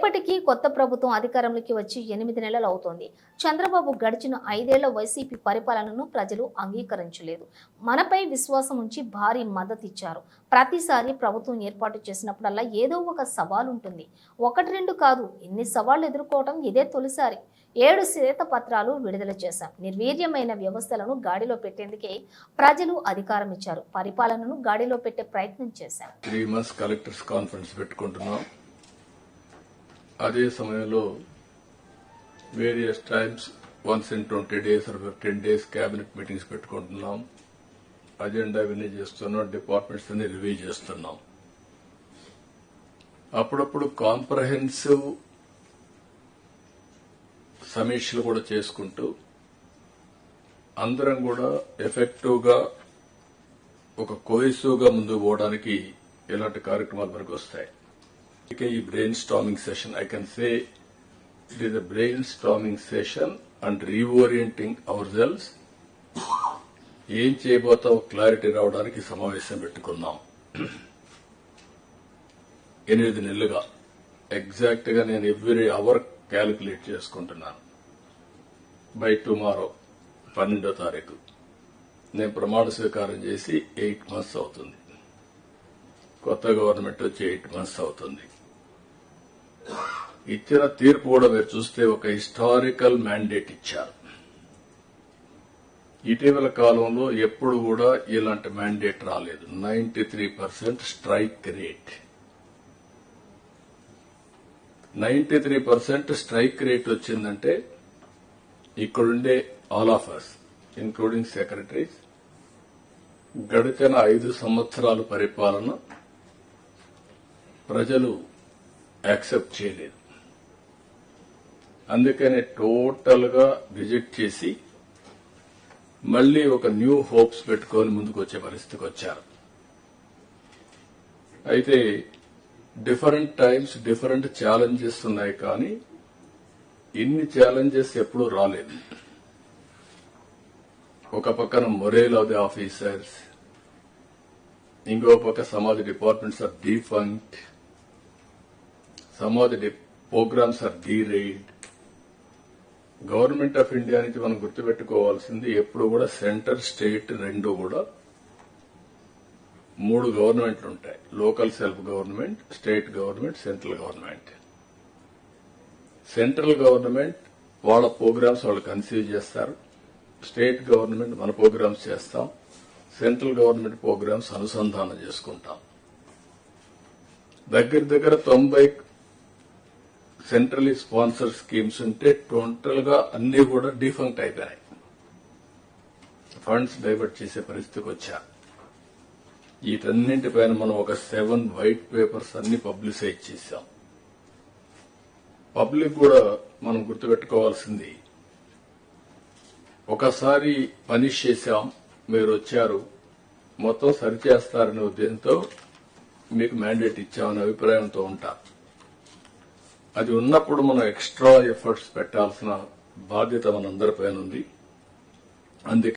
రేపటికి కొత్త ప్రభుత్వం అధికారంలోకి వచ్చి 8 నెలలు అవుతోంది. చంద్రబాబు గడిచిన 5 ఏళ్ల వైసీపీ పరిపాలనను ప్రజలు అంగీకరించలేదు. మనపై విశ్వాసం ఉంచి భారీ మద్దతు ఇచ్చారు. ప్రతిసారి ప్రభుత్వం ఏర్పాటు చేసినప్పుడల్లా ఏదో ఒక సవాల్ ఉంటుంది. 1-2 కాదు, ఇన్ని సవాళ్లు ఎదుర్కోవడం ఇదే తొలిసారి. 7 శ్వేతపత్రాలు విడుదల చేశాం. నిర్వీర్యమైన వ్యవస్థలను గాడిలో పెట్టేందుకే ప్రజలు అధికారం ఇచ్చారు. పరిపాలనను గాడిలో పెట్టే ప్రయత్నం చేశాం. 3 months కలెక్టర్స్ కాన్ఫరెన్స్ పెట్టుకుంటున్నాం. అదే సమయంలో various times once in 20 days or 15 days cabinet meetings పెట్టుకుంటున్నాం. అజెండా విని చేస్తున్నాం, డిపార్ట్మెంట్స్ అన్ని రివ్యూ చేస్తున్నాం. అప్పుడప్పుడు కాంప్రహెన్సివ్ సమీక్షలు కూడా చేసుకుంటూ అందరం కూడా ఎఫెక్టివ్ గా ఒక కోహెసివ్ గా ముందుకు పోవడానికి ఇలాంటి కార్యక్రమాలు మనకు వస్తాయి. ఈ brain storming session, I can say it is a brainstorming session and reorienting ourselves. ఏం చేయబోతావు క్లారిటీ రావడానికి సమావేశం పెట్టుకున్నాం. 8 నెలలుగా ఎగ్జాక్ట్ గా నేను ఎవ్రీ అవర్ క్యాలిక్యులేట్ చేసుకుంటున్నాను. బై టుమారో 12వ తారీఖు నేను ప్రమాణ స్వీకారం చేసి 8 months అవుతుంది. కొత్త గవర్నమెంట్ వచ్చి 8 months అవుతుంది. ఇచ్చిన తీర్పు కూడా మీరు చూస్తే ఒక హిస్టారికల్ మ్యాండేట్ ఇచ్చారు. ఇటీవల కాలంలో ఎప్పుడు కూడా ఇలాంటి మ్యాండేట్ రాలేదు. 93% స్ట్రైక్ రేట్. 93% స్ట్రైక్ రేట్ వచ్చిందంటే ఇక్కడుండే all of us including secretaries గడిచిన 5 సంవత్సరాల పరిపాలన ప్రజలు యాక్సెప్ట్ చేయలేదు. అందుకనే టోటల్ గా రిజెక్ట్ చేసి మళ్లీ ఒక న్యూ హోప్స్ పెట్టుకొని ముందుకు వచ్చే పరిస్థితికి వచ్చారు. అయితే డిఫరెంట్ టైమ్స్ డిఫరెంట్ ఛాలెంజెస్ ఉన్నాయి, కానీ ఇన్ని ఛాలెంజెస్ ఎప్పుడూ రాలేదు. ఒక పక్కన మొరేల్ ఆఫ్ ది ఆఫీసర్స్, ఇంకో పక్క some of the departments are defunct, some of the programs are derailed. Government of India నుంచి మనం గుర్తుపెట్టుకోవాల్సింది ఎప్పుడు కూడా సెంటర్ స్టేట్ రెండు కూడా 3 గవర్నమెంట్లు ఉంటాయి. Local self government, state government, central government. Central government వాళ్ళ ప్రోగ్రామ్స్ వాళ్ళు కన్సీవ్ చేస్తారు. స్టేట్ గవర్నమెంట్ మన ప్రోగ్రామ్స్ చేస్తాం. సెంట్రల్ గవర్నమెంట్ ప్రోగ్రామ్స్ అనుసంధానం చేసుకుంటాం. దగ్గర 90 సెంట్రలీ స్పాన్సర్ స్కీమ్స్ ఉంటే టోటల్ గా అన్ని కూడా డిఫంక్ట్ అయిపోయాయి. ఫండ్స్ డైవర్ట్ చేసే పరిస్థితికి వచ్చారు. వీటన్నింటిపైన మనం ఒక 7 వైట్ పేపర్స్ అన్ని పబ్లిసైజ్ చేశాం. పబ్లిక్ కూడా మనం గుర్తుపెట్టుకోవాల్సింది, ఒకసారి పనిష్ చేశాం, మీరు వచ్చారు, మొత్తం సరిచేస్తారనే ఉద్దేశంతో మీకు మ్యాండేట్ ఇచ్చామనే అభిప్రాయంతో ఉంటారు. అది ఉన్నప్పుడు మనం ఎక్స్ట్రా ఎఫర్ట్స్ పెట్టాల్సిన బాధ్యత మనందరిపైన ఉంది. అందుకే